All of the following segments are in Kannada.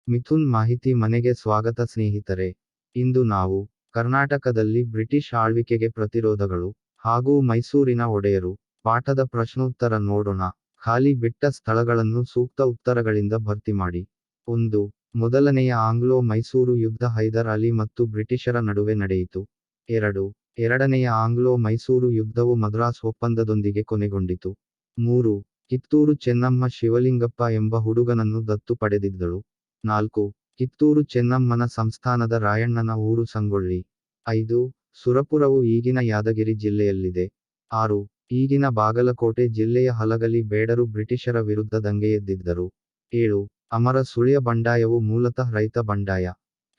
ಮಿಥುನ್ ಮಾಹಿತಿ ಮನೆಗೆ ಸ್ವಾಗತ ಸ್ನೇಹಿತರೆ. ಇಂದು ನಾವು ಕರ್ನಾಟಕದಲ್ಲಿ ಬ್ರಿಟಿಷ್ ಆಳ್ವಿಕೆಗೆ ಪ್ರತಿರೋಧಗಳು ಹಾಗೂ ಮೈಸೂರಿನ ಒಡೆಯರು ಪಾಠದ ಪ್ರಶ್ನೋತ್ತರ ನೋಡೋಣ. ಖಾಲಿ ಬಿಟ್ಟ ಸ್ಥಳಗಳನ್ನು ಸೂಕ್ತ ಉತ್ತರಗಳಿಂದ ಭರ್ತಿ ಮಾಡಿ. 1. ಮೊದಲನೆಯ ಆಂಗ್ಲೋ ಮೈಸೂರು ಯುದ್ಧ ಹೈದರ್ ಅಲಿ ಮತ್ತು ಬ್ರಿಟಿಷರ ನಡುವೆ ನಡೆಯಿತು. 2. ಎರಡನೆಯ ಆಂಗ್ಲೋ ಮೈಸೂರು ಯುದ್ಧವು ಮದ್ರಾಸ್ ಒಪ್ಪಂದದೊಂದಿಗೆ ಕೊನೆಗೊಂಡಿತು. 3. ಕಿತ್ತೂರು ಚೆನ್ನಮ್ಮ ಶಿವಲಿಂಗಪ್ಪ ಎಂಬ ಹುಡುಗನನ್ನು ದತ್ತು ಪಡೆದಿದ್ದಳು. 4. ಕಿತ್ತೂರು ಚೆನ್ನಮ್ಮನ ಸಂಸ್ಥಾನದ ರಾಯಣ್ಣನ ಊರು ಸಂಗೊಳ್ಳಿ. 5. ಸುರಪುರವು ಈಗಿನ ಯಾದಗಿರಿ ಜಿಲ್ಲೆಯಲ್ಲಿದೆ. 6. ಈಗಿನ ಬಾಗಲಕೋಟೆ ಜಿಲ್ಲೆಯ ಹಲಗಲಿ ಬೇಡರು ಬ್ರಿಟಿಷರ ವಿರುದ್ಧ ದಂಗೆಯೆದ್ದಿದ್ದರು. 7. ಅಮರ ಸುಳ್ಯ ಬಂಡಾಯವು ಮೂಲತಃ ರೈತ ಬಂಡಾಯ.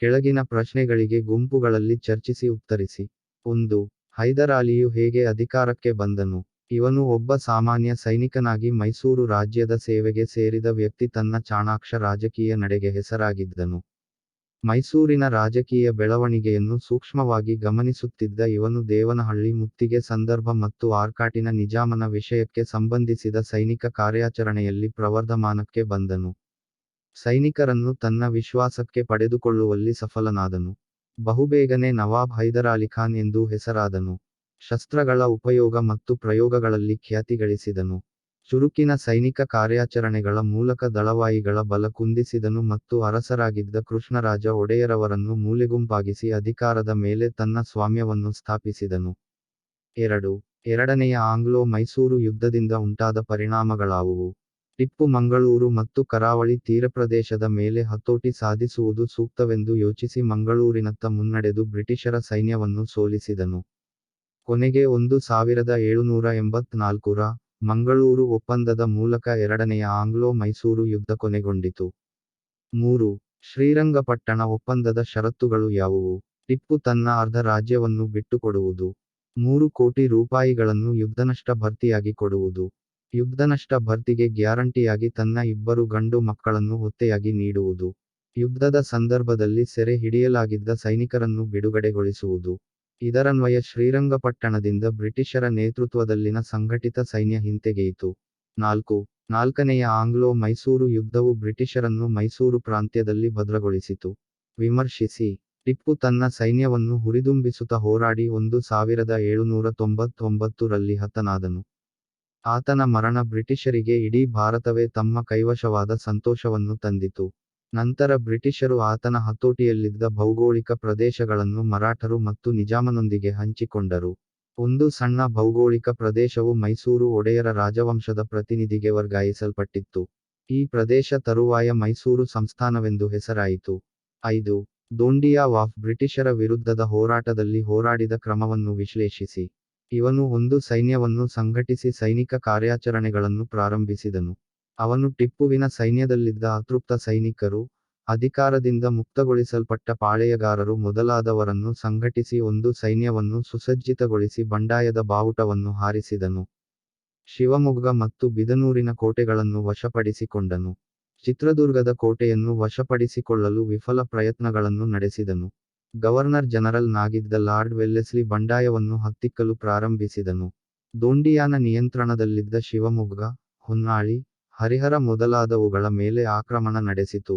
ಕೆಳಗಿನ ಪ್ರಶ್ನೆಗಳಿಗೆ ಗುಂಪುಗಳಲ್ಲಿ ಚರ್ಚಿಸಿ ಉತ್ತರಿಸಿ. 1. ಹೈದರಾಲಿಯು ಹೇಗೆ ಅಧಿಕಾರಕ್ಕೆ ಬಂದನು? ಇವನು ಒಬ್ಬ ಸಾಮಾನ್ಯ ಸೈನಿಕನಾಗಿ ಮೈಸೂರು ರಾಜ್ಯದ ಸೇವೆಗೆ ಸೇರಿದ ವ್ಯಕ್ತಿ. ತನ್ನ ಚಾಣಾಕ್ಷ ರಾಜಕೀಯ ನಡೆಗೆ ಹೆಸರಾಗಿದ್ದನು. ಮೈಸೂರಿನ ರಾಜಕೀಯ ಬೆಳವಣಿಗೆಯನ್ನು ಸೂಕ್ಷ್ಮವಾಗಿ ಗಮನಿಸುತ್ತಿದ್ದ ಇವನು ದೇವನಹಳ್ಳಿ ಮುತ್ತಿಗೆ ಸಂದರ್ಭ ಮತ್ತು ಆರ್ಕಾಟಿನ ನಿಜಾಮನ ವಿಷಯಕ್ಕೆ ಸಂಬಂಧಿಸಿದ ಸೈನಿಕ ಕಾರ್ಯಾಚರಣೆಯಲ್ಲಿ ಪ್ರವರ್ಧಮಾನಕ್ಕೆ ಬಂದನು. ಸೈನಿಕರನ್ನು ತನ್ನ ವಿಶ್ವಾಸಕ್ಕೆ ಪಡೆದುಕೊಳ್ಳುವಲ್ಲಿ ಸಫಲನಾದನು. ಬಹುಬೇಗನೆ ನವಾಬ್ ಹೈದರಾಲಿಖಾನ್ ಎಂದೂ ಹೆಸರಾದನು. ಶಸ್ತ್ರಗಳ ಉಪಯೋಗ ಮತ್ತು ಪ್ರಯೋಗಗಳಲ್ಲಿ ಖ್ಯಾತಿ ಗಳಿಸಿದನು. ಚುರುಕಿನ ಸೈನಿಕ ಕಾರ್ಯಾಚರಣೆಗಳ ಮೂಲಕ ದಳವಾಯಿಗಳ ಬಲ ಕುಂದಿಸಿದನು ಮತ್ತು ಅರಸರಾಗಿದ್ದ ಕೃಷ್ಣರಾಜ ಒಡೆಯರವರನ್ನು ಮೂಲೆಗುಂಪಾಗಿಸಿ ಅಧಿಕಾರದ ಮೇಲೆ ತನ್ನ ಸ್ವಾಮ್ಯವನ್ನು ಸ್ಥಾಪಿಸಿದನು. 2. ಎರಡನೆಯ ಆಂಗ್ಲೋ ಮೈಸೂರು ಯುದ್ಧದಿಂದ ಉಂಟಾದ ಪರಿಣಾಮಗಳಾವುವು? ಟಿಪ್ಪು ಮಂಗಳೂರು ಮತ್ತು ಕರಾವಳಿ ತೀರಪ್ರದೇಶದ ಮೇಲೆ ಹತೋಟಿ ಸಾಧಿಸುವುದು ಸೂಕ್ತವೆಂದು ಯೋಚಿಸಿ ಮಂಗಳೂರಿನತ್ತ ಮುನ್ನಡೆದು ಬ್ರಿಟಿಷರ ಸೈನ್ಯವನ್ನು ಸೋಲಿಸಿದನು. ಕೊನೆಗೆ 1784ರ ಮಂಗಳೂರು ಒಪ್ಪಂದದ ಮೂಲಕ ಎರಡನೆಯ ಆಂಗ್ಲೋ ಮೈಸೂರು ಯುದ್ಧ ಕೊನೆಗೊಂಡಿತು. 3. ಶ್ರೀರಂಗಪಟ್ಟಣ ಒಪ್ಪಂದದ ಷರತ್ತುಗಳು ಯಾವುವು? ಟಿಪ್ಪು ತನ್ನ ಅರ್ಧ ರಾಜ್ಯವನ್ನು ಬಿಟ್ಟುಕೊಡುವುದು. 3 ಕೋಟಿ ರೂಪಾಯಿಗಳನ್ನು ಯುದ್ಧನಷ್ಟ ಭರ್ತಿಯಾಗಿ ಕೊಡುವುದು. ಯುದ್ಧನಷ್ಟ ಭರ್ತಿಗೆ ಗ್ಯಾರಂಟಿಯಾಗಿ ತನ್ನ 2 ಗಂಡು ಮಕ್ಕಳನ್ನು ಒತ್ತೆಯಾಗಿ ನೀಡುವುದು. ಯುದ್ಧದ ಸಂದರ್ಭದಲ್ಲಿ ಸೆರೆ ಹಿಡಿಯಲಾಗಿದ್ದ ಸೈನಿಕರನ್ನು ಬಿಡುಗಡೆಗೊಳಿಸುವುದು. ಇದರನ್ವಯ ಶ್ರೀರಂಗಪಟ್ಟಣದಿಂದ ಬ್ರಿಟಿಷರ ನೇತೃತ್ವದಲ್ಲಿನ ಸಂಘಟಿತ ಸೈನ್ಯ ಹಿಂತೆಗೆಯಿತು. 4. ನಾಲ್ಕನೆಯ ಆಂಗ್ಲೋ ಮೈಸೂರು ಯುದ್ಧವು ಬ್ರಿಟಿಷರನ್ನು ಮೈಸೂರು ಪ್ರಾಂತ್ಯದಲ್ಲಿ ಭದ್ರಗೊಳಿಸಿತು. ವಿಮರ್ಶಿಸಿ. ಟಿಪ್ಪು ತನ್ನ ಸೈನ್ಯವನ್ನು ಹುರಿದುಂಬಿಸುತ್ತಾ ಹೋರಾಡಿ 1799ರಲ್ಲಿ ಹತನಾದನು. ಆತನ ಮರಣ ಬ್ರಿಟಿಷರಿಗೆ ಇಡೀ ಭಾರತವೇ ತಮ್ಮ ಕೈವಶವಾದ ಸಂತೋಷವನ್ನು ತಂದಿತು. ನಂತರ ಬ್ರಿಟಿಷರು ಆತನ ಹತೋಟಿಯಲ್ಲಿದ್ದ ಭೌಗೋಳಿಕ ಪ್ರದೇಶಗಳನ್ನು ಮರಾಠರು ಮತ್ತು ನಿಜಾಮನೊಂದಿಗೆ ಹಂಚಿಕೊಂಡರು. ಒಂದು ಸಣ್ಣ ಭೌಗೋಳಿಕ ಪ್ರದೇಶವು ಮೈಸೂರು ಒಡೆಯರ ರಾಜವಂಶದ ಪ್ರತಿನಿಧಿಗೆ ವರ್ಗಾಯಿಸಲ್ಪಟ್ಟಿತ್ತು. ಈ ಪ್ರದೇಶ ತರುವಾಯ ಮೈಸೂರು ಸಂಸ್ಥಾನವೆಂದು ಹೆಸರಾಯಿತು. 5. ದೋಂಡಿಯಾ ವಾಫ್ ಬ್ರಿಟಿಷರ ವಿರುದ್ಧದ ಹೋರಾಟದಲ್ಲಿ ಹೋರಾಡಿದ ಕ್ರಮವನ್ನು ವಿಶ್ಲೇಷಿಸಿ. ಇವನು ಒಂದು ಸೈನ್ಯವನ್ನು ಸಂಘಟಿಸಿ ಸೈನಿಕ ಕಾರ್ಯಾಚರಣೆಗಳನ್ನು ಪ್ರಾರಂಭಿಸಿದನು. ಅವನು ಟಿಪ್ಪುವಿನ ಸೈನ್ಯದಲ್ಲಿದ್ದ ಅತೃಪ್ತ ಸೈನಿಕರು, ಅಧಿಕಾರದಿಂದ ಮುಕ್ತಗೊಳಿಸಲ್ಪಟ್ಟ ಪಾಳೆಯಗಾರರು ಮೊದಲಾದವರನ್ನು ಸಂಘಟಿಸಿ ಒಂದು ಸೈನ್ಯವನ್ನು ಸುಸಜ್ಜಿತಗೊಳಿಸಿ ಬಂಡಾಯದ ಬಾವುಟವನ್ನು ಹಾರಿಸಿದನು. ಶಿವಮೊಗ್ಗ ಮತ್ತು ಬಿದನೂರಿನ ಕೋಟೆಗಳನ್ನು ವಶಪಡಿಸಿಕೊಂಡನು. ಚಿತ್ರದುರ್ಗದ ಕೋಟೆಯನ್ನು ವಶಪಡಿಸಿಕೊಳ್ಳಲು ವಿಫಲ ಪ್ರಯತ್ನಗಳನ್ನು ನಡೆಸಿದನು. ಗವರ್ನರ್ ಜನರಲ್ ನಾಗಿದ್ದ ಲಾರ್ಡ್ ವೆಲ್ಲೆಸ್ಲಿ ಬಂಡಾಯವನ್ನು ಹತ್ತಿಕ್ಕಲು ಪ್ರಾರಂಭಿಸಿದನು. ದೋಂಡಿಯಾನ ನಿಯಂತ್ರಣದಲ್ಲಿದ್ದ ಶಿವಮೊಗ್ಗ, ಹೊನ್ನಾಳಿ, ಹರಿಹರ ಮೊದಲಾದವುಗಳ ಮೇಲೆ ಆಕ್ರಮಣ ನಡೆಸಿತು.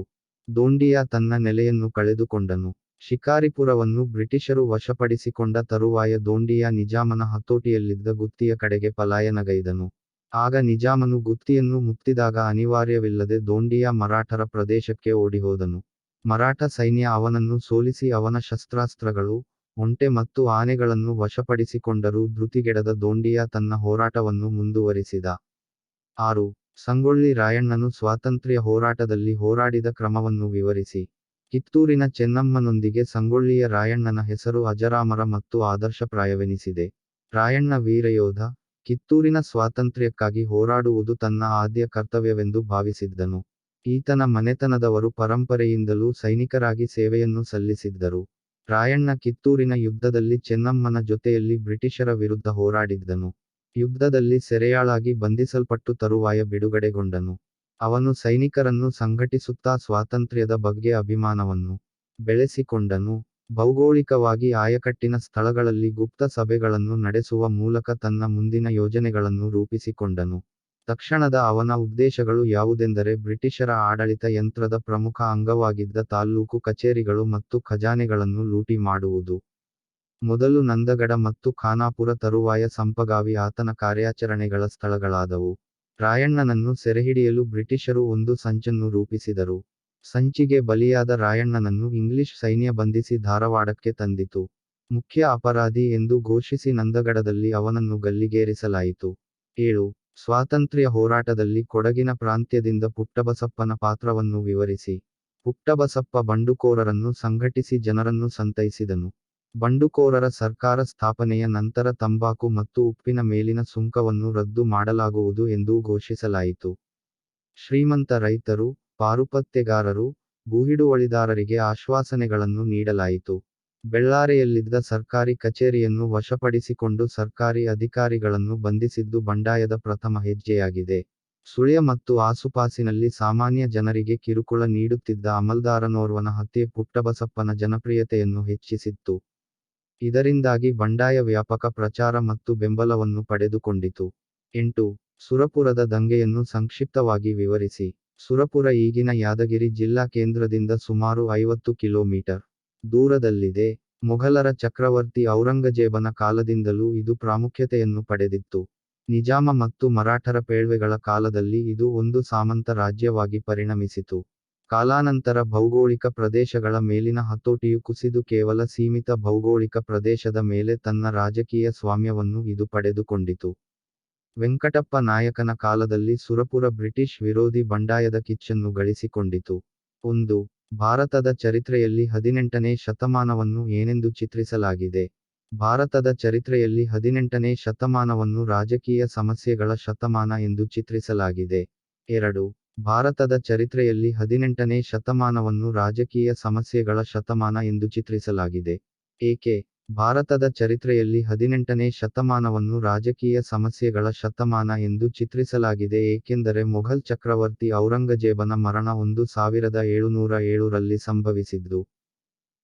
ದೋಂಡಿಯಾ ತನ್ನ ನೆಲೆಯನ್ನು ಕಳೆದುಕೊಂಡನು. ಶಿಕಾರಿಪುರವನ್ನು ಬ್ರಿಟಿಷರು ವಶಪಡಿಸಿಕೊಂಡ ತರುವಾಯ ದೋಂಡಿಯಾ ನಿಜಾಮನ ಹತೋಟಿಯಲ್ಲಿದ್ದ ಗುತ್ತಿಯ ಕಡೆಗೆ ಪಲಾಯನಗೈದನು. ಆಗ ನಿಜಾಮನು ಗುತ್ತಿಯನ್ನು ಮುತ್ತಿದಾಗ ಅನಿವಾರ್ಯವಿಲ್ಲದೆ ದೋಂಡಿಯಾ ಮರಾಠರ ಪ್ರದೇಶಕ್ಕೆ ಓಡಿಹೋದನು. ಮರಾಠ ಸೈನ್ಯ ಅವನನ್ನು ಸೋಲಿಸಿ ಅವನ ಶಸ್ತ್ರಾಸ್ತ್ರಗಳು, ಒಂಟೆ ಮತ್ತು ಆನೆಗಳನ್ನು ವಶಪಡಿಸಿಕೊಂಡರೂ ಧೃತಿಗೆಡದ ದೋಂಡಿಯಾ ತನ್ನ ಹೋರಾಟವನ್ನು ಮುಂದುವರಿಸಿದ. 6. ಸಂಗೊಳ್ಳಿ ರಾಯಣ್ಣನು ಸ್ವಾತಂತ್ರ್ಯ ಹೋರಾಟದಲ್ಲಿ ಹೋರಾಡಿದ ಕ್ರಮವನ್ನು ವಿವರಿಸಿ. ಕಿತ್ತೂರಿನ ಚೆನ್ನಮ್ಮನೊಂದಿಗೆ ಸಂಗೊಳ್ಳಿಯ ರಾಯಣ್ಣನ ಹೆಸರು ಅಜರಾಮರ ಮತ್ತು ಆದರ್ಶಪ್ರಾಯವೆನಿಸಿದೆ. ರಾಯಣ್ಣ ವೀರಯೋಧ, ಕಿತ್ತೂರಿನ ಸ್ವಾತಂತ್ರ್ಯಕ್ಕಾಗಿ ಹೋರಾಡುವುದು ತನ್ನ ಆದ್ಯ ಕರ್ತವ್ಯವೆಂದು ಭಾವಿಸಿದ್ದನು. ಈತನ ಮನೆತನದವರು ಪರಂಪರೆಯಿಂದಲೂ ಸೈನಿಕರಾಗಿ ಸೇವೆಯನ್ನು ಸಲ್ಲಿಸಿದ್ದರು. ರಾಯಣ್ಣ ಕಿತ್ತೂರಿನ ಯುದ್ಧದಲ್ಲಿ ಚೆನ್ನಮ್ಮನ ಜೊತೆಯಲ್ಲಿ ಬ್ರಿಟಿಷರ ವಿರುದ್ಧ ಹೋರಾಡಿದ್ದನು. ಯುದ್ಧದಲ್ಲಿ ಸೆರೆಯಾಳಾಗಿ ಬಂಧಿಸಲ್ಪಟ್ಟು ತರುವಾಯ ಬಿಡುಗಡೆಗೊಂಡನು. ಅವನು ಸೈನಿಕರನ್ನು ಸಂಘಟಿಸುತ್ತಾ ಸ್ವಾತಂತ್ರ್ಯದ ಬಗ್ಗೆ ಅಭಿಮಾನವನ್ನು ಬೆಳೆಸಿಕೊಂಡನು. ಭೌಗೋಳಿಕವಾಗಿ ಆಯಕಟ್ಟಿನ ಸ್ಥಳಗಳಲ್ಲಿ ಗುಪ್ತ ಸಭೆಗಳನ್ನು ನಡೆಸುವ ಮೂಲಕ ತನ್ನ ಮುಂದಿನ ಯೋಜನೆಗಳನ್ನು ರೂಪಿಸಿಕೊಂಡನು. ತಕ್ಷಣದ ಅವನ ಉದ್ದೇಶಗಳು ಯಾವುದೆಂದರೆ ಬ್ರಿಟಿಷರ ಆಡಳಿತ ಯಂತ್ರದ ಪ್ರಮುಖ ಅಂಗವಾಗಿದ್ದ ತಾಲ್ಲೂಕು ಕಚೇರಿಗಳು ಮತ್ತು ಖಜಾನೆಗಳನ್ನು ಲೂಟಿ ಮಾಡುವುದು. ಮೊದಲು ನಂದಗಡ ಮತ್ತು ಖಾನಾಪುರ ತರುವಾಯ ಸಂಪಗಾವಿ ಆತನ ಕಾರ್ಯಾಚರಣೆಗಳ ಸ್ಥಳಗಳಾದವು. ರಾಯಣ್ಣನನ್ನು ಸೆರೆಹಿಡಿಯಲು ಬ್ರಿಟಿಷರು ಒಂದು ಸಂಚನ್ನು ರೂಪಿಸಿದರು. ಸಂಚಿಗೆ ಬಲಿಯಾದ ರಾಯಣ್ಣನನ್ನು ಇಂಗ್ಲಿಷ್ ಸೈನ್ಯ ಬಂಧಿಸಿ ಧಾರವಾಡಕ್ಕೆ ತಂದಿತು. ಮುಖ್ಯ ಅಪರಾಧಿ ಎಂದು ಘೋಷಿಸಿ ನಂದಗಡದಲ್ಲಿ ಅವನನ್ನು ಗಲ್ಲಿಗೇರಿಸಲಾಯಿತು. 7. ಸ್ವಾತಂತ್ರ್ಯ ಹೋರಾಟದಲ್ಲಿ ಕೊಡಗಿನ ಪ್ರಾಂತ್ಯದಿಂದ ಪುಟ್ಟಬಸಪ್ಪನ ಪಾತ್ರವನ್ನು ವಿವರಿಸಿ. ಪುಟ್ಟಬಸಪ್ಪ ಬಂಡುಕೋರರನ್ನು ಸಂಘಟಿಸಿ ಜನರನ್ನು ಸಂತೈಸಿದನು. ಬಂಡುಕೋರರ ಸರ್ಕಾರ ಸ್ಥಾಪನೆಯ ನಂತರ ತಂಬಾಕು ಮತ್ತು ಉಪ್ಪಿನ ಮೇಲಿನ ಸುಂಕವನ್ನು ರದ್ದು ಮಾಡಲಾಗುವುದು ಎಂದು ಘೋಷಿಸಲಾಯಿತು. ಶ್ರೀಮಂತ ರೈತರು, ಪಾರುಪತ್ಯಗಾರರು, ಭೂಹಿಡುವಳಿದಾರರಿಗೆ ಆಶ್ವಾಸನೆಗಳನ್ನು ನೀಡಲಾಯಿತು. ಬೆಳ್ಳಾರೆಯಲ್ಲಿದ್ದ ಸರ್ಕಾರಿ ಕಚೇರಿಯನ್ನು ವಶಪಡಿಸಿಕೊಂಡು ಸರ್ಕಾರಿ ಅಧಿಕಾರಿಗಳನ್ನು ಬಂಧಿಸಿದ್ದು ಬಂಡಾಯದ ಪ್ರಥಮ ಹೆಜ್ಜೆಯಾಗಿದೆ. ಸುಳ್ಯ ಮತ್ತು ಆಸುಪಾಸಿನಲ್ಲಿ ಸಾಮಾನ್ಯ ಜನರಿಗೆ ಕಿರುಕುಳ ನೀಡುತ್ತಿದ್ದ ಅಮಲ್ದಾರನೋರ್ವನ ಹತ್ಯೆ ಪುಟ್ಟಬಸಪ್ಪನ ಜನಪ್ರಿಯತೆಯನ್ನು ಹೆಚ್ಚಿಸಿತ್ತು. ಇದರಿಂದಾಗಿ ಬಂಡಾಯ ವ್ಯಾಪಕ ಪ್ರಚಾರ ಮತ್ತು ಬೆಂಬಲವನ್ನು ಪಡೆದುಕೊಂಡಿತು. 8. ಸುರಪುರದ ದಂಗೆಯನ್ನು ಸಂಕ್ಷಿಪ್ತವಾಗಿ ವಿವರಿಸಿ. ಸುರಪುರ ಈಗಿನ ಯಾದಗಿರಿ ಜಿಲ್ಲಾ ಕೇಂದ್ರದಿಂದ ಸುಮಾರು 50 ಕಿಲೋಮೀಟರ್ ದೂರದಲ್ಲಿದೆ. ಮೊಘಲರ ಚಕ್ರವರ್ತಿ ಔರಂಗಜೇಬನ ಕಾಲದಿಂದಲೂ ಇದು ಪ್ರಾಮುಖ್ಯತೆಯನ್ನು ಪಡೆದಿತ್ತು. ನಿಜಾಮ ಮತ್ತು ಮರಾಠರ ಪೇಳ್ವೆಗಳ ಕಾಲದಲ್ಲಿ ಇದು ಒಂದು ಸಾಮಂತ ರಾಜ್ಯವಾಗಿ ಪರಿಣಮಿಸಿತು. ಕಾಲಾನಂತರ ಭೌಗೋಳಿಕ ಪ್ರದೇಶಗಳ ಮೇಲಿನ ಹತೋಟಿಯು ಕುಸಿದು ಕೇವಲ ಸೀಮಿತ ಭೌಗೋಳಿಕ ಪ್ರದೇಶದ ಮೇಲೆ ತನ್ನ ರಾಜಕೀಯ ಸ್ವಾಮ್ಯವನ್ನು ಇದು ಪಡೆದುಕೊಂಡಿತು. ವೆಂಕಟಪ್ಪ ನಾಯಕನ ಕಾಲದಲ್ಲಿ ಸುರಪುರ ಬ್ರಿಟಿಷ್ ವಿರೋಧಿ ಬಂಡಾಯದ ಕಿಚ್ಚನ್ನು ಗಳಿಸಿಕೊಂಡಿತು. 1. ಭಾರತದ ಚರಿತ್ರೆಯಲ್ಲಿ 18ನೇ ಶತಮಾನವನ್ನು ಏನೆಂದು ಚಿತ್ರಿಸಲಾಗಿದೆ. ಭಾರತದ ಚರಿತ್ರೆಯಲ್ಲಿ 18ನೇ ಶತಮಾನವನ್ನು ರಾಜಕೀಯ ಸಮಸ್ಯೆಗಳ ಶತಮಾನ ಎಂದು ಚಿತ್ರಿಸಲಾಗಿದೆ. 2. ಭಾರತದ ಚರಿತ್ರೆಯಲ್ಲಿ 18ನೇ ಶತಮಾನವನ್ನು ರಾಜಕೀಯ ಸಮಸ್ಯೆಗಳ ಶತಮಾನ ಎಂದು ಚಿತ್ರಿಸಲಾಗಿದೆ. ಏಕೆ? ಭಾರತದ ಚರಿತ್ರೆಯಲ್ಲಿ 18ನೇ ಶತಮಾನವನ್ನು ರಾಜಕೀಯ ಸಮಸ್ಯೆಗಳ ಶತಮಾನ ಎಂದು ಚಿತ್ರಿಸಲಾಗಿದೆ ಏಕೆಂದರೆ ಮೊಘಲ್ ಚಕ್ರವರ್ತಿ ಔರಂಗಜೇಬನ ಮರಣ 1707 ರಲ್ಲಿ ಸಂಭವಿಸಿದ್ದು.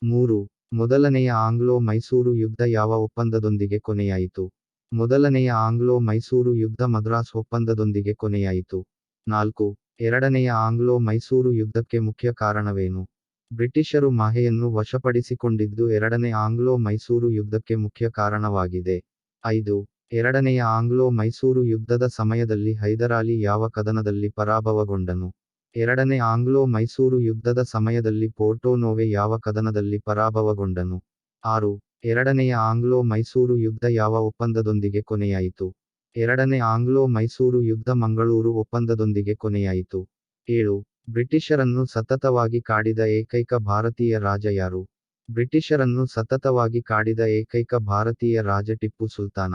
3. ಮೊದಲನೆಯ ಆಂಗ್ಲೋ-ಮೈಸೂರು ಯುದ್ಧ ಯಾವ ಒಪ್ಪಂದದೊಂದಿಗೆ ಕೊನೆಯಾಯಿತು. ಮೊದಲನೆಯ ಆಂಗ್ಲೋ-ಮೈಸೂರು ಯುದ್ಧ ಮದ್ರಾಸ್ ಒಪ್ಪಂದದೊಂದಿಗೆ ಕೊನೆಯಾಯಿತು. 4. ಎರಡನೆಯ ಆಂಗ್ಲೋ-ಮೈಸೂರು ಯುದ್ಧಕ್ಕೆ ಮುಖ್ಯ ಕಾರಣವೇನು. ಬ್ರಿಟಿಷರು ಮಾಹೆಯನ್ನು ವಶಪಡಿಸಿಕೊಂಡಿದ್ದು ಎರಡನೇ ಆಂಗ್ಲೋ-ಮೈಸೂರು ಯುದ್ಧಕ್ಕೆ ಮುಖ್ಯ ಕಾರಣವಾಗಿದೆ. 5. ಎರಡನೆಯ ಆಂಗ್ಲೋ-ಮೈಸೂರು ಯುದ್ಧದ ಸಮಯದಲ್ಲಿ ಹೈದರಾಲಿ ಯಾವ ಕದನದಲ್ಲಿ ಪರಾಭವಗೊಂಡನು. ಎರಡನೇ ಆಂಗ್ಲೋ-ಮೈಸೂರು ಯುದ್ಧದ ಸಮಯದಲ್ಲಿ ಪೋರ್ಟೊನೋವೆ ಯಾವ ಕದನದಲ್ಲಿ ಪರಾಭವಗೊಂಡನು. 6. ಎರಡನೆಯ ಆಂಗ್ಲೋ-ಮೈಸೂರು ಯುದ್ಧ ಯಾವ ಒಪ್ಪಂದದೊಂದಿಗೆ ಕೊನೆಯಾಯಿತು. ಎರಡನೇ ಆಂಗ್ಲೋ-ಮೈಸೂರು ಯುದ್ಧ ಮಂಗಳೂರು ಒಪ್ಪಂದದೊಂದಿಗೆ ಕೊನೆಯಾಯಿತು. 7. ಬ್ರಿಟಿಷರನ್ನು ಸತತವಾಗಿ ಕಾಡಿದ ಏಕೈಕ ಭಾರತೀಯ ರಾಜ ಯಾರು. ಬ್ರಿಟಿಷರನ್ನು ಸತತವಾಗಿ ಕಾಡಿದ ಏಕೈಕ ಭಾರತೀಯ ರಾಜ ಟಿಪ್ಪು ಸುಲ್ತಾನ.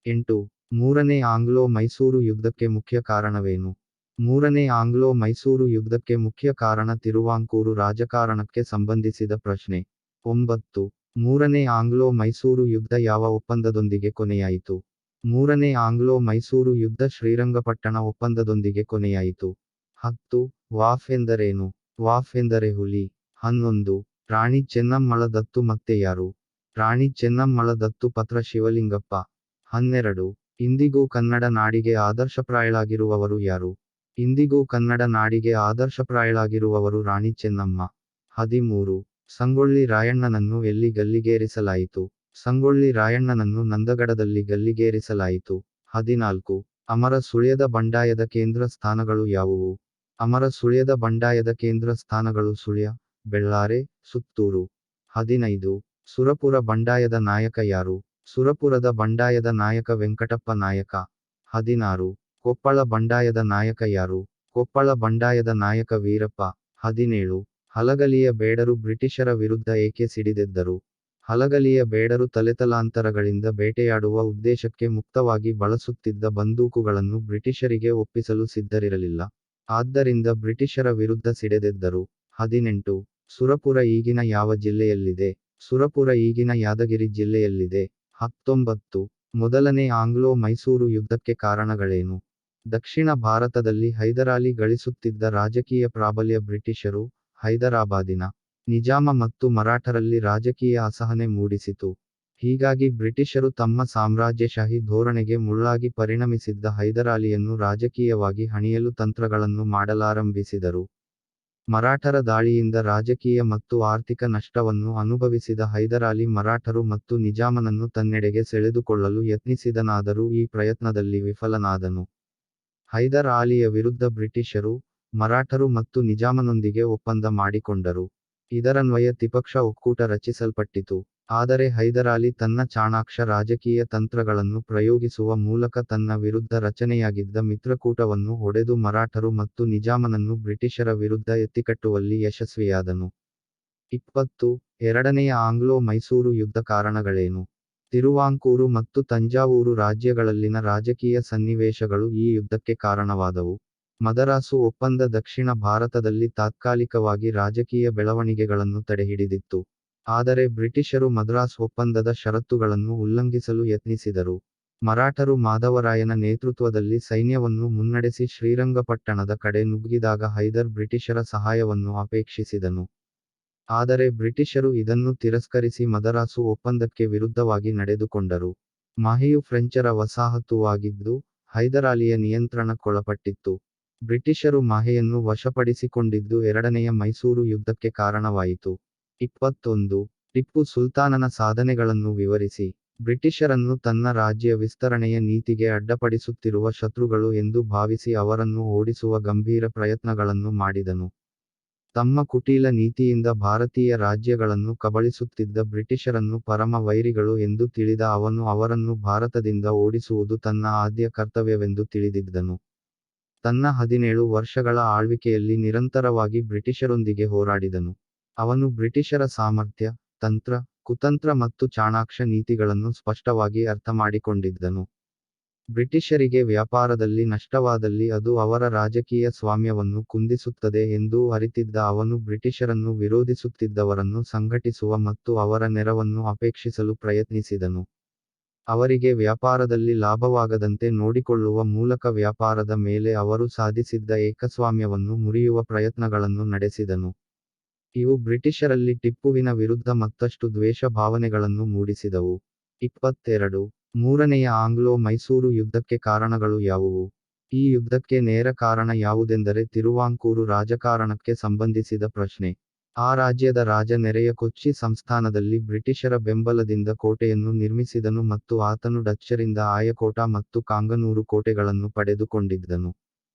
8. ಮೂರನೇ ಆಂಗ್ಲೋ-ಮೈಸೂರು ಯುದ್ಧಕ್ಕೆ ಮುಖ್ಯ ಕಾರಣವೇನು. ಮೂರನೇ ಆಂಗ್ಲೋ-ಮೈಸೂರು ಯುದ್ಧಕ್ಕೆ ಮುಖ್ಯ ಕಾರಣ ತಿರುವಾಂಕೂರು ರಾಜಕಾರಣಕ್ಕೆ ಸಂಬಂಧಿಸಿದ ಪ್ರಶ್ನೆ. 9. ಮೂರನೇ ಆಂಗ್ಲೋ-ಮೈಸೂರು ಯುದ್ಧ ಯಾವ ಒಪ್ಪಂದದೊಂದಿಗೆ ಕೊನೆಯಾಯಿತು. ಮೂರನೇ ಆಂಗ್ಲೋ-ಮೈಸೂರು ಯುದ್ಧ ಶ್ರೀರಂಗಪಟ್ಟಣ ಒಪ್ಪಂದದೊಂದಿಗೆ ಕೊನೆಯಾಯಿತು. 10. ವಾಫ್ ಎಂದರೇನು. ವಾಫ್ ಎಂದರೆ ಹುಲಿ. 11. ರಾಣಿ ಚೆನ್ನಮ್ಮಳ ದತ್ತು ಮತ್ತೆ ಯಾರು. ರಾಣಿ ಚೆನ್ನಮ್ಮಳ ದತ್ತು ಪತ್ರ ಶಿವಲಿಂಗಪ್ಪ. 12. ಇಂದಿಗೂ ಕನ್ನಡ ನಾಡಿಗೆ ಆದರ್ಶಪ್ರಾಯಳಾಗಿರುವವರು ಯಾರು. ಇಂದಿಗೂ ಕನ್ನಡ ನಾಡಿಗೆ ಆದರ್ಶಪ್ರಾಯಳಾಗಿರುವವರು ರಾಣಿ ಚೆನ್ನಮ್ಮ. 13. ಸಂಗೊಳ್ಳಿ ರಾಯಣ್ಣನನ್ನು ಎಲ್ಲಿ ಗಲ್ಲಿಗೇರಿಸಲಾಯಿತು. ಸಂಗೊಳ್ಳಿ ರಾಯಣ್ಣನನ್ನು ನಂದಗಡದಲ್ಲಿ ಗಲ್ಲಿಗೇರಿಸಲಾಯಿತು. 14. ಅಮರ ಸುಳ್ಯದ ಬಂಡಾಯದ ಕೇಂದ್ರ ಸ್ಥಾನಗಳು ಯಾವುವು. ಅಮರ ಸುಳ್ಯದ ಬಂಡಾಯದ ಕೇಂದ್ರ ಸ್ಥಾನಗಳು ಸುಳ್ಯ, ಬೆಳ್ಳಾರೆ, ಸುತ್ತೂರು. 15. ಸುರಪುರ ಬಂಡಾಯದ ನಾಯಕ ಯಾರು. ಸುರಪುರದ ಬಂಡಾಯದ ನಾಯಕ ವೆಂಕಟಪ್ಪ ನಾಯಕ. 16. ಕೊಪ್ಪಳ ಬಂಡಾಯದ ನಾಯಕ ಯಾರು. ಕೊಪ್ಪಳ ಬಂಡಾಯದ ನಾಯಕ ವೀರಪ್ಪ. 17. ಹಲಗಲಿಯ ಬೇಡರು ಬ್ರಿಟಿಷರ ವಿರುದ್ಧ ಏಕೆ ಸಿಡಿದೆದ್ದರು. ಹಲಗಲಿಯ ಬೇಡರು ತಲೆತಲಾಂತರಗಳಿಂದ ಬೇಟೆಯಾಡುವ ಉದ್ದೇಶಕ್ಕೆ ಮುಕ್ತವಾಗಿ ಬಳಸುತ್ತಿದ್ದ ಬಂದೂಕುಗಳನ್ನು ಬ್ರಿಟಿಷರಿಗೆ ಒಪ್ಪಿಸಲು ಸಿದ್ಧರಿರಲಿಲ್ಲ. ಆದ್ದರಿಂದ ಬ್ರಿಟಿಷರ ವಿರುದ್ಧ ಸಿಡಿದೆದ್ದರು. 18. ಸುರಪುರ ಈಗಿನ ಯಾವ ಜಿಲ್ಲೆಯಲ್ಲಿದೆ. ಸುರಪುರ ಈಗಿನ ಯಾದಗಿರಿ ಜಿಲ್ಲೆಯಲ್ಲಿದೆ. 19. ಮೊದಲನೇ ಆಂಗ್ಲೋ-ಮೈಸೂರು ಯುದ್ಧಕ್ಕೆ ಕಾರಣಗಳೇನು. ದಕ್ಷಿಣ ಭಾರತದಲ್ಲಿ ಹೈದರಾಲಿ ಗಳಿಸುತ್ತಿದ್ದ ರಾಜಕೀಯ ಪ್ರಾಬಲ್ಯ ಬ್ರಿಟಿಷರು, ಹೈದರಾಬಾದಿನ ನಿಜಾಮ ಮತ್ತು ಮರಾಠರಲ್ಲಿ ರಾಜಕೀಯ ಅಸಹನೆ ಮೂಡಿಸಿತು. ಹೀಗಾಗಿ ಬ್ರಿಟಿಷರು ತಮ್ಮ ಸಾಮ್ರಾಜ್ಯಶಾಹಿ ಧೋರಣೆಗೆ ಮುಳ್ಳಾಗಿ ಪರಿಣಮಿಸಿದ್ದ ಹೈದರಾಲಿಯನ್ನು ರಾಜಕೀಯವಾಗಿ ಹಣಿಯಲು ತಂತ್ರಗಳನ್ನು ಮಾಡಲಾರಂಭಿಸಿದರು. ಮರಾಠರ ದಾಳಿಯಿಂದ ರಾಜಕೀಯ ಮತ್ತು ಆರ್ಥಿಕ ನಷ್ಟವನ್ನು ಅನುಭವಿಸಿದ ಹೈದರಾಲಿ ಮರಾಠರು ಮತ್ತು ನಿಜಾಮನನ್ನು ತನ್ನೆಡೆಗೆ ಸೆಳೆದುಕೊಳ್ಳಲು ಯತ್ನಿಸಿದನಾದರೂ ಈ ಪ್ರಯತ್ನದಲ್ಲಿ ವಿಫಲನಾದನು. ಹೈದರ್ ಆಲಿಯ ವಿರುದ್ಧ ಬ್ರಿಟಿಷರು, ಮರಾಠರು ಮತ್ತು ನಿಜಾಮನೊಂದಿಗೆ ಒಪ್ಪಂದ ಮಾಡಿಕೊಂಡರು. ಇದರನ್ವಯ ತ್ರಿಪಕ್ಷ ಒಕ್ಕೂಟ ರಚಿಸಲ್ಪಟ್ಟಿತು. ಆದರೆ ಹೈದರಾಲಿ ತನ್ನ ಚಾಣಾಕ್ಷ ರಾಜಕೀಯ ತಂತ್ರಗಳನ್ನು ಪ್ರಯೋಗಿಸುವ ಮೂಲಕ ತನ್ನ ವಿರುದ್ಧ ರಚನೆಯಾಗಿದ್ದ ಮಿತ್ರಕೂಟವನ್ನು ಒಡೆದು ಮರಾಠರು ಮತ್ತು ನಿಜಾಮನನ್ನು ಬ್ರಿಟಿಷರ ವಿರುದ್ಧ ಎತ್ತಿಕಟ್ಟುವಲ್ಲಿ ಯಶಸ್ವಿಯಾದನು. 20. ಎರಡನೆಯ ಆಂಗ್ಲೋ-ಮೈಸೂರು ಯುದ್ಧ. ಕಾರಣಗಳೇನು? ತಿರುವಾಂಕೂರು ಮತ್ತು ತಂಜಾವೂರು ರಾಜ್ಯಗಳಲ್ಲಿನ ರಾಜಕೀಯ ಸನ್ನಿವೇಶಗಳು ಈ ಯುದ್ಧಕ್ಕೆ ಕಾರಣವಾದವು. ಮದರಾಸು ಒಪ್ಪಂದ ದಕ್ಷಿಣ ಭಾರತದಲ್ಲಿ ತಾತ್ಕಾಲಿಕವಾಗಿ ರಾಜಕೀಯ ಬೆಳವಣಿಗೆಗಳನ್ನು ತಡೆಹಿಡಿದಿತ್ತು. ಆದರೆ ಬ್ರಿಟಿಷರು ಮದ್ರಾಸ್ ಒಪ್ಪಂದದ ಷರತ್ತುಗಳನ್ನು ಉಲ್ಲಂಘಿಸಲು ಯತ್ನಿಸಿದರು. ಮರಾಠರು ಮಾಧವರಾಯನ ನೇತೃತ್ವದಲ್ಲಿ ಸೈನ್ಯವನ್ನು ಮುನ್ನಡೆಸಿ ಶ್ರೀರಂಗಪಟ್ಟಣದ ಕಡೆ ನುಗ್ಗಿದಾಗ ಹೈದರ್ ಬ್ರಿಟಿಷರ ಸಹಾಯವನ್ನು ಅಪೇಕ್ಷಿಸಿದನು. ಆದರೆ ಬ್ರಿಟಿಷರು ಇದನ್ನು ತಿರಸ್ಕರಿಸಿ ಮದರಾಸು ಒಪ್ಪಂದಕ್ಕೆ ವಿರುದ್ಧವಾಗಿ ನಡೆದುಕೊಂಡರು. ಮಾಹೆಯು ಫ್ರೆಂಚರ ವಸಾಹತುವಾಗಿದ್ದು, ಹೈದರಾಲಿಯ ನಿಯಂತ್ರಣಕ್ಕೊಳಪಟ್ಟಿತ್ತು. ಬ್ರಿಟಿಷರು ಮಾಹೆಯನ್ನು ವಶಪಡಿಸಿಕೊಂಡಿದ್ದು ಎರಡನೆಯ ಮೈಸೂರು ಯುದ್ಧಕ್ಕೆ ಕಾರಣವಾಯಿತು. 21. ಟಿಪ್ಪು ಸುಲ್ತಾನನ ಸಾಧನೆಗಳನ್ನು ವಿವರಿಸಿ. ಬ್ರಿಟಿಷರನ್ನು ತನ್ನ ರಾಜ್ಯ ವಿಸ್ತರಣೆಯ ನೀತಿಗೆ ಅಡ್ಡಪಡಿಸುತ್ತಿರುವ ಶತ್ರುಗಳು ಎಂದು ಭಾವಿಸಿ ಅವರನ್ನು ಓಡಿಸುವ ಗಂಭೀರ ಪ್ರಯತ್ನಗಳನ್ನು ಮಾಡಿದನು. ತಮ್ಮ ಕುಟೀಲ ನೀತಿಯಿಂದ ಭಾರತೀಯ ರಾಜ್ಯಗಳನ್ನು ಕಬಳಿಸುತ್ತಿದ್ದ ಬ್ರಿಟಿಷರನ್ನು ಪರಮ ವೈರಿಗಳು ಎಂದು ತಿಳಿದ ಅವನು ಅವರನ್ನು ಭಾರತದಿಂದ ಓಡಿಸುವುದು ತನ್ನ ಆದ್ಯ ಕರ್ತವ್ಯವೆಂದು ತಿಳಿದಿದ್ದನು. ತನ್ನ 17 ವರ್ಷಗಳ ಆಳ್ವಿಕೆಯಲ್ಲಿ ನಿರಂತರವಾಗಿ ಬ್ರಿಟಿಷರೊಂದಿಗೆ ಹೋರಾಡಿದನು. ಅವನು ಬ್ರಿಟಿಷರ ಸಾಮರ್ಥ್ಯ, ತಂತ್ರ, ಕುತಂತ್ರ ಮತ್ತು ಚಾಣಾಕ್ಷ ನೀತಿಗಳನ್ನು ಸ್ಪಷ್ಟವಾಗಿ ಅರ್ಥಮಾಡಿಕೊಂಡಿದ್ದನು. ಬ್ರಿಟಿಷರಿಗೆ ವ್ಯಾಪಾರದಲ್ಲಿ ನಷ್ಟವಾದಲ್ಲಿ ಅದು ಅವರ ರಾಜಕೀಯ ಸ್ವಾಮ್ಯವನ್ನು ಕುಂದಿಸುತ್ತದೆ ಎಂದೂ ಅರಿತಿದ್ದ ಅವನು ಬ್ರಿಟಿಷರನ್ನು ವಿರೋಧಿಸುತ್ತಿದ್ದವರನ್ನು ಸಂಘಟಿಸುವ ಮತ್ತು ಅವರ ನೆರವನ್ನು ಅಪೇಕ್ಷಿಸಲು ಪ್ರಯತ್ನಿಸಿದನು. ಅವರಿಗೆ ವ್ಯಾಪಾರದಲ್ಲಿ ಲಾಭವಾಗದಂತೆ ನೋಡಿಕೊಳ್ಳುವ ಮೂಲಕ ವ್ಯಾಪಾರದ ಮೇಲೆ ಅವರು ಸಾಧಿಸಿದ್ದ ಏಕಸ್ವಾಮ್ಯವನ್ನು ಮುರಿಯುವ ಪ್ರಯತ್ನಗಳನ್ನು ನಡೆಸಿದನು. ಇವು ಬ್ರಿಟಿಷರಲ್ಲಿ ಟಿಪ್ಪುವಿನ ವಿರುದ್ಧ ಮತ್ತಷ್ಟು ದ್ವೇಷ ಭಾವನೆಗಳನ್ನು ಮೂಡಿಸಿದವು. 22. ಮೂರನೆಯ ಆಂಗ್ಲೋ-ಮೈಸೂರು ಯುದ್ಧಕ್ಕೆ ಕಾರಣಗಳು ಯಾವುವು? ಈ ಯುದ್ಧಕ್ಕೆ ನೇರ ಕಾರಣ ಯಾವುದೆಂದರೆ ತಿರುವಾಂಕೂರು ರಾಜಕಾರಣಕ್ಕೆ ಸಂಬಂಧಿಸಿದ ಪ್ರಶ್ನೆ. ಆ ರಾಜ್ಯದ ರಾಜ ನೆರೆಯ ಕೊಚ್ಚಿ ಸಂಸ್ಥಾನದಲ್ಲಿ ಬ್ರಿಟಿಷರ ಬೆಂಬಲದಿಂದ ಕೋಟೆಯನ್ನು ನಿರ್ಮಿಸಿದನು ಮತ್ತು ಆತನು ಡಚ್ಚರಿಂದ ಆಯಕೋಟ ಮತ್ತು ಕಾಂಗನೂರು ಕೋಟೆಗಳನ್ನು ಪಡೆದುಕೊಂಡಿದ್ದನು.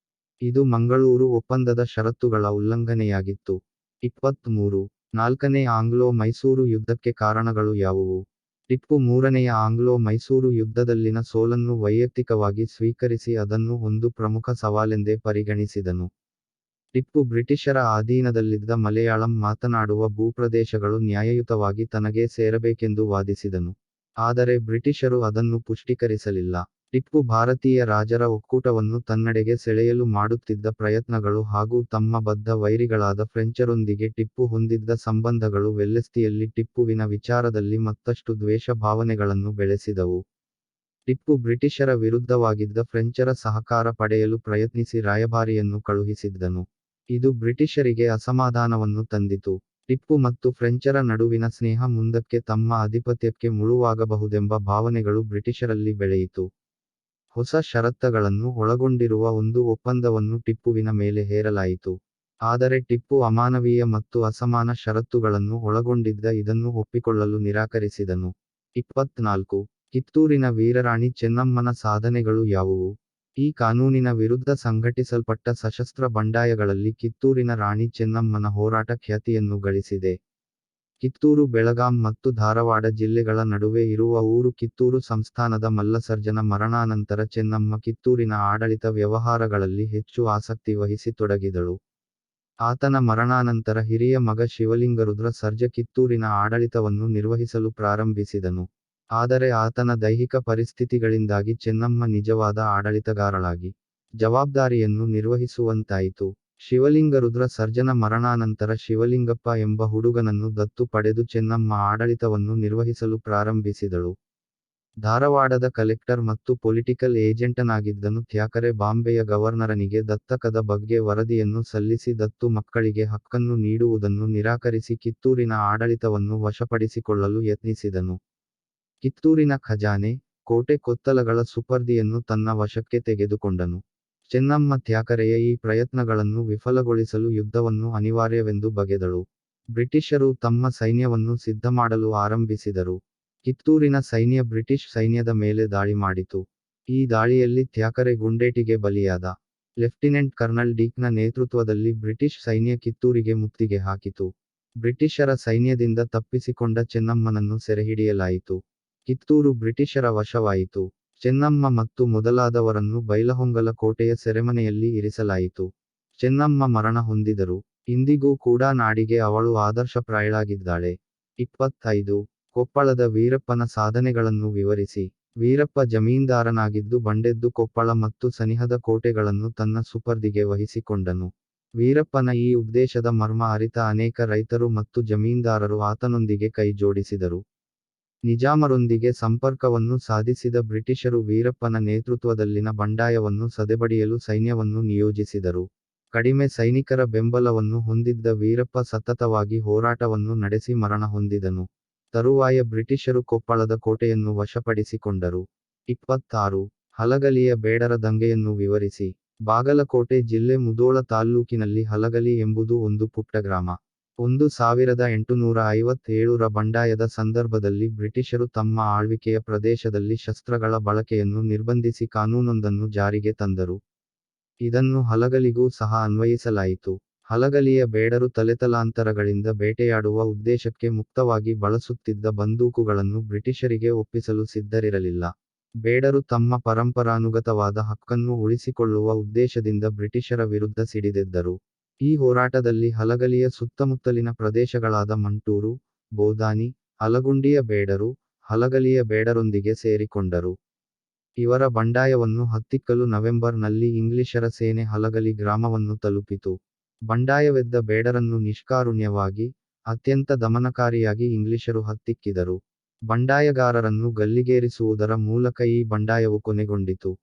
ಇದು ಮಂಗಳೂರು ಒಪ್ಪಂದದ ಷರತ್ತುಗಳ ಉಲ್ಲಂಘನೆಯಾಗಿತ್ತು. 23. ನಾಲ್ಕನೇ ಆಂಗ್ಲೋ-ಮೈಸೂರು ಯುದ್ಧಕ್ಕೆ ಕಾರಣಗಳು ಯಾವುವು? ಟಿಪ್ಪು ಮೂರನೆಯ ಆಂಗ್ಲೋ-ಮೈಸೂರು ಯುದ್ಧದಲ್ಲಿನ ಸೋಲನ್ನು ವೈಯಕ್ತಿಕವಾಗಿ ಸ್ವೀಕರಿಸಿ ಅದನ್ನು ಒಂದು ಪ್ರಮುಖ ಸವಾಲೆಂದೇ ಪರಿಗಣಿಸಿದನು. ಟಿಪ್ಪು ಬ್ರಿಟಿಷರ ಅಧೀನದಲ್ಲಿದ್ದ ಮಲಯಾಳಂ ಮಾತನಾಡುವ ಭೂಪ್ರದೇಶಗಳು ನ್ಯಾಯಯುತವಾಗಿ ತನಗೇ ಸೇರಬೇಕೆಂದು ವಾದಿಸಿದನು. ಆದರೆ ಬ್ರಿಟಿಷರು ಅದನ್ನು ಪುಷ್ಟೀಕರಿಸಲಿಲ್ಲ. ಟಿಪ್ಪು ಭಾರತೀಯ ರಾಜರ ಒಕ್ಕೂಟವನ್ನು ತನ್ನೆಡೆಗೆ ಸೆಳೆಯಲು ಮಾಡುತ್ತಿದ್ದ ಪ್ರಯತ್ನಗಳು ಹಾಗೂ ತಮ್ಮ ಬದ್ಧ ವೈರಿಗಳಾದ ಫ್ರೆಂಚರೊಂದಿಗೆ ಟಿಪ್ಪು ಹೊಂದಿದ್ದ ಸಂಬಂಧಗಳು ವೆಲ್ಲೆಸ್ಲಿಯಲ್ಲಿ ಟಿಪ್ಪುವಿನ ವಿಚಾರದಲ್ಲಿ ಮತ್ತಷ್ಟು ದ್ವೇಷ ಭಾವನೆಗಳನ್ನು ಬೆಳೆಸಿದವು. ಟಿಪ್ಪು ಬ್ರಿಟಿಷರ ವಿರುದ್ಧವಾಗಿದ್ದ ಫ್ರೆಂಚರ ಸಹಕಾರ ಪಡೆಯಲು ಪ್ರಯತ್ನಿಸಿ ರಾಯಭಾರಿಯನ್ನು ಕಳುಹಿಸಿದ್ದನು. ಇದು ಬ್ರಿಟಿಷರಿಗೆ ಅಸಮಾಧಾನವನ್ನು ತಂದಿತು. ಟಿಪ್ಪು ಮತ್ತು ಫ್ರೆಂಚರ ನಡುವಿನ ಸ್ನೇಹ ಮುಂದಕ್ಕೆ ತಮ್ಮ ಆಧಿಪತ್ಯಕ್ಕೆ ಮುಳುವಾಗಬಹುದೆಂಬ ಭಾವನೆಗಳು ಬ್ರಿಟಿಷರಲ್ಲಿ ಬೆಳೆಯಿತು. ಹೊಸ ಷರತ್ತುಗಳನ್ನು ಒಳಗೊಂಡಿರುವ ಒಂದು ಒಪ್ಪಂದವನ್ನು ಟಿಪ್ಪುವಿನ ಮೇಲೆ ಹೇರಲಾಯಿತು. ಆದರೆ ಟಿಪ್ಪು ಅಮಾನವೀಯ ಮತ್ತು ಅಸಮಾನ ಷರತ್ತುಗಳನ್ನು ಒಳಗೊಂಡಿದ್ದ ಇದನ್ನು ಒಪ್ಪಿಕೊಳ್ಳಲು ನಿರಾಕರಿಸಿದನು. 24. ಕಿತ್ತೂರಿನ ವೀರರಾಣಿ ಚೆನ್ನಮ್ಮನ ಸಾಧನೆಗಳು ಯಾವುವು? ಈ ಕಾನೂನಿನ ವಿರುದ್ಧ ಸಂಘಟಿಸಲ್ಪಟ್ಟ ಸಶಸ್ತ್ರ ಬಂಡಾಯಗಳಲ್ಲಿ ಕಿತ್ತೂರಿನ ರಾಣಿ ಚೆನ್ನಮ್ಮನ ಹೋರಾಟ ಖ್ಯಾತಿಯನ್ನು ಗಳಿಸಿದೆ. ಕಿತ್ತೂರು ಬೆಳಗಾಂ ಮತ್ತು ಧಾರವಾಡ ಜಿಲ್ಲೆಗಳ ನಡುವೆ ಇರುವ ಊರು. ಕಿತ್ತೂರು ಸಂಸ್ಥಾನದ ಮಲ್ಲಸರ್ಜನ ಮರಣಾನಂತರ ಚೆನ್ನಮ್ಮ ಕಿತ್ತೂರಿನ ಆಡಳಿತ ವ್ಯವಹಾರಗಳಲ್ಲಿ ಹೆಚ್ಚು ಆಸಕ್ತಿ ವಹಿಸಿ ತೊಡಗಿದಳು. ಆತನ ಮರಣಾನಂತರ ಹಿರಿಯ ಮಗ ಶಿವಲಿಂಗರುದ್ರ ಸರ್ಜ ಕಿತ್ತೂರಿನ ಆಡಳಿತವನ್ನು ನಿರ್ವಹಿಸಲು ಪ್ರಾರಂಭಿಸಿದನು. ಆದರೆ ಆತನ ದೈಹಿಕ ಪರಿಸ್ಥಿತಿಗಳಿಂದಾಗಿ ಚೆನ್ನಮ್ಮ ನಿಜವಾದ ಆಡಳಿತಗಾರಳಾಗಿ ಜವಾಬ್ದಾರಿಯನ್ನು ನಿರ್ವಹಿಸುವಂತಾಯಿತು. ಶಿವಲಿಂಗರುದ್ರ ಸರ್ಜನ ಮರಣಾನಂತರ ಶಿವಲಿಂಗಪ್ಪ ಎಂಬ ಹುಡುಗನನ್ನು ದತ್ತು ಪಡೆದು ಚೆನ್ನಮ್ಮ ಆಡಳಿತವನ್ನು ನಿರ್ವಹಿಸಲು ಪ್ರಾರಂಭಿಸಿದಳು. ಧಾರವಾಡದ ಕಲೆಕ್ಟರ್ ಮತ್ತು ಪೊಲಿಟಿಕಲ್ ಏಜೆಂಟನಾಗಿದ್ದನು. ಥ್ಯಾಕರೆ ಬಾಂಬೆಯ ಗವರ್ನರನಿಗೆ ದತ್ತಕದ ಬಗ್ಗೆ ವರದಿಯನ್ನು ಸಲ್ಲಿಸಿ ದತ್ತು ಮಕ್ಕಳಿಗೆ ಹಕ್ಕನ್ನು ನೀಡುವುದನ್ನು ನಿರಾಕರಿಸಿ ಕಿತ್ತೂರಿನ ಆಡಳಿತವನ್ನು ವಶಪಡಿಸಿಕೊಳ್ಳಲು ಯತ್ನಿಸಿದನು. ಕಿತ್ತೂರಿನ ಖಜಾನೆ, ಕೋಟೆ ಕೊತ್ತಲಗಳ ಸುಪರ್ದಿಯನ್ನು ತನ್ನ ವಶಕ್ಕೆ ತೆಗೆದುಕೊಂಡನು. ಚೆನ್ನಮ್ಮ ಥ್ಯಾಕರೆಯ ಈ ಪ್ರಯತ್ನಗಳನ್ನು ವಿಫಲಗೊಳಿಸಲು ಯುದ್ಧವನ್ನು ಅನಿವಾರ್ಯವೆಂದು ಬಗೆದಳು. ಬ್ರಿಟಿಷರು ತಮ್ಮ ಸೈನ್ಯವನ್ನು ಸಿದ್ಧಮಾಡಲು ಆರಂಭಿಸಿದರು. ಕಿತ್ತೂರಿನ ಸೈನ್ಯ ಬ್ರಿಟಿಷ್ ಸೈನ್ಯದ ಮೇಲೆ ದಾಳಿ ಮಾಡಿತು. ಈ ದಾಳಿಯಲ್ಲಿ ಥ್ಯಾಕರೆ ಗುಂಡೇಟಿಗೆ ಬಲಿಯಾದ. ಲೆಫ್ಟಿನೆಂಟ್ ಕರ್ನಲ್ ಡೀಕ್ನ ನೇತೃತ್ವದಲ್ಲಿ ಬ್ರಿಟಿಷ್ ಸೈನ್ಯ ಕಿತ್ತೂರಿಗೆ ಮುತ್ತಿಗೆ ಹಾಕಿತು. ಬ್ರಿಟಿಷರ ಸೈನ್ಯದಿಂದ ತಪ್ಪಿಸಿಕೊಂಡ ಚೆನ್ನಮ್ಮನನ್ನು ಸೆರೆಹಿಡಿಯಲಾಯಿತು. ಕಿತ್ತೂರು ಬ್ರಿಟಿಷರ ವಶವಾಯಿತು. ಚೆನ್ನಮ್ಮ ಮತ್ತು ಮೊದಲಾದವರನ್ನು ಬೈಲಹೊಂಗಲ ಕೋಟೆಯ ಸೆರೆಮನೆಯಲ್ಲಿ ಇರಿಸಲಾಯಿತು. ಚೆನ್ನಮ್ಮ ಮರಣ ಹೊಂದಿದರು. ಇಂದಿಗೂ ಕೂಡ ನಾಡಿಗೆ ಅವಳು ಆದರ್ಶಪ್ರಾಯಳಾಗಿದ್ದಾಳೆ. 25. ಕೊಪ್ಪಳದ ವೀರಪ್ಪನ ಸಾಧನೆಗಳನ್ನು ವಿವರಿಸಿ. ವೀರಪ್ಪ ಜಮೀನ್ದಾರನಾಗಿದ್ದು ಬಂಡೆದ್ದು ಕೊಪ್ಪಳ ಮತ್ತು ಸನಿಹದ ಕೋಟೆಗಳನ್ನು ತನ್ನ ಸುಪರ್ದಿಗೆ ವಹಿಸಿಕೊಂಡನು. ವೀರಪ್ಪನ ಈ ಉದ್ದೇಶದ ಮರ್ಮ ಅರಿತ ಅನೇಕ ರೈತರು ಮತ್ತು ಜಮೀನ್ದಾರರು ಆತನೊಂದಿಗೆ ಕೈ ಜೋಡಿಸಿದರು. ನಿಜಾಮರೊಂದಿಗೆ ಸಂಪರ್ಕವನ್ನು ಸಾಧಿಸಿದ ಬ್ರಿಟಿಷರು ವೀರಪ್ಪನ ನೇತೃತ್ವದಲ್ಲಿನ ಬಂಡಾಯವನ್ನು ಸದೆಬಡಿಯಲು ಸೈನ್ಯವನ್ನು ನಿಯೋಜಿಸಿದರು. ಕಡಿಮೆ ಸೈನಿಕರ ಬೆಂಬಲವನ್ನು ಹೊಂದಿದ್ದ ವೀರಪ್ಪ ಸತತವಾಗಿ ಹೋರಾಟವನ್ನು ನಡೆಸಿ ಮರಣ ಹೊಂದಿದನು. ತರುವಾಯ ಬ್ರಿಟಿಷರು ಕೊಪ್ಪಳದ ಕೋಟೆಯನ್ನು ವಶಪಡಿಸಿಕೊಂಡರು. 26. ಹಲಗಲಿಯ ಬೇಡರ ದಂಗೆಯನ್ನು ವಿವರಿಸಿ. ಬಾಗಲಕೋಟೆ ಜಿಲ್ಲೆ ಮುಧೋಳ ತಾಲ್ಲೂಕಿನಲ್ಲಿ ಹಲಗಲಿ ಎಂಬುದು ಒಂದು ಪುಟ್ಟ ಗ್ರಾಮ. 1857ರ ಬಂಡಾಯದ ಸಂದರ್ಭದಲ್ಲಿ ಬ್ರಿಟಿಷರು ತಮ್ಮ ಆಳ್ವಿಕೆಯ ಪ್ರದೇಶದಲ್ಲಿ ಶಸ್ತ್ರಗಳ ಬಳಕೆಯನ್ನು ನಿರ್ಬಂಧಿಸಿ ಕಾನೂನೊಂದನ್ನು ಜಾರಿಗೆ ತಂದರು. ಇದನ್ನು ಹಲಗಲಿಗೂ ಸಹ ಅನ್ವಯಿಸಲಾಯಿತು. ಹಲಗಲಿಯ ಬೇಡರು ತಲೆತಲಾಂತರಗಳಿಂದ ಬೇಟೆಯಾಡುವ ಉದ್ದೇಶಕ್ಕೆ ಮುಕ್ತವಾಗಿ ಬಳಸುತ್ತಿದ್ದ ಬಂದೂಕುಗಳನ್ನು ಬ್ರಿಟಿಷರಿಗೆ ಒಪ್ಪಿಸಲು ಸಿದ್ಧರಿರಲಿಲ್ಲ. ಬೇಡರು ತಮ್ಮ ಪರಂಪರಾನುಗತವಾದ ಹಕ್ಕನ್ನು ಉಳಿಸಿಕೊಳ್ಳುವ ಉದ್ದೇಶದಿಂದ ಬ್ರಿಟಿಷರ ವಿರುದ್ಧ ಸಿಡಿದೆದ್ದರು. ಈ ಹೋರಾಟದಲ್ಲಿ ಹಲಗಲಿಯ ಸುತ್ತಮುತ್ತಲಿನ ಪ್ರದೇಶಗಳಾದ ಮಂಟೂರು, ಬೋದಾನಿ, ಅಲಗುಂಡಿಯ ಬೇಡರು, ಹಲಗಲಿಯ ಬೇಡರೊಂದಿಗೆ ಸೇರಿಕೊಂಡರು. ಇವರ ಬಂಡಾಯವನ್ನು ಹತ್ತಿಕ್ಕಲು ನವೆಂಬರ್ನಲ್ಲಿ ಇಂಗ್ಲಿಷರ ಸೇನೆ ಹಲಗಲಿ ಗ್ರಾಮವನ್ನು ತಲುಪಿತು. ಬಂಡಾಯವೆದ್ದ ಬೇಡರನ್ನು ನಿಷ್ಕಾರುಣ್ಯವಾಗಿ, ಅತ್ಯಂತ ದಮನಕಾರಿಯಾಗಿ ಇಂಗ್ಲಿಷರು ಹತ್ತಿಕ್ಕಿದರು. ಬಂಡಾಯಗಾರರನ್ನು ಗಲ್ಲಿಗೇರಿಸುವುದರ ಮೂಲಕ ಈ ಬಂಡಾಯವು ಕೊನೆಗೊಂಡಿತು.